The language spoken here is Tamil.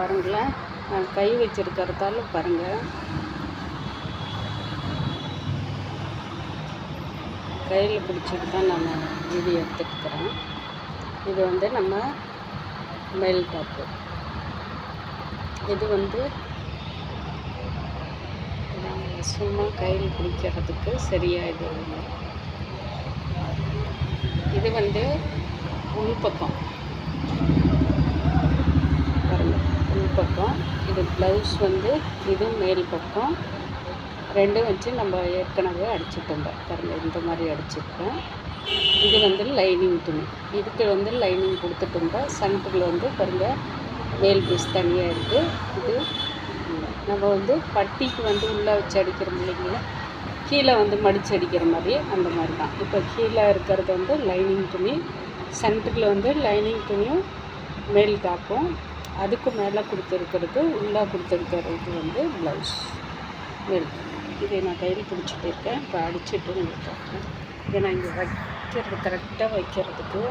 பாருங்களேன், நான் கை வச்சிருக்கிறதால பாருங்கள், கையில் பிடிச்சிட்டு தான் நான் வீடியோ எடுத்துக்கிறேன். இது வந்து நம்ம மேல் டாப்பு. இது வந்து சும்மா கையில் பிடிக்கிறதுக்கு சரியாக இது இல்லை. இது வந்து உள்பக்கம் பாருங்கள், உள்பக்கம். இது ப்ளவுஸ் வந்து இது மேல் பக்கம். ரெண்டும் வச்சு நம்ம ஏற்கனவே அடிச்சுட்டோம் பாருங்கள், இந்த மாதிரி அடிச்சிருக்கேன். இது வந்து லைனிங் துணி. இதுக்கு வந்து லைனிங் கொடுத்துட்டோம்ப. சென்டரில் வந்து பாருங்கள் மேல் பீஸ் தனியாக இருக்குது. இது நம்ம வந்து பட்டிக்கு வந்து உள்ளே வச்சு அடிக்கிற இல்லைங்களா, கீழே வந்து மடித்து அடிக்கிற மாதிரி அந்த மாதிரி தான். இப்போ கீழே இருக்கிறது வந்து லைனிங் துணி, சென்டரில் வந்து லைனிங் துணியும் மேல் டாப்பும், அதுக்கு மேலே கொடுத்துருக்கிறது உள்ளே கொடுத்துருக்கிறது வந்து ப்ளவுஸ் மேல். இதை நான் கையில் பிடிச்சிட்டு இருக்கேன். இப்போ அடிச்சுட்டு உங்களுக்கு இதை நான் இங்கே வைக்கிறது கரெக்டாக வைக்கிறதுக்கு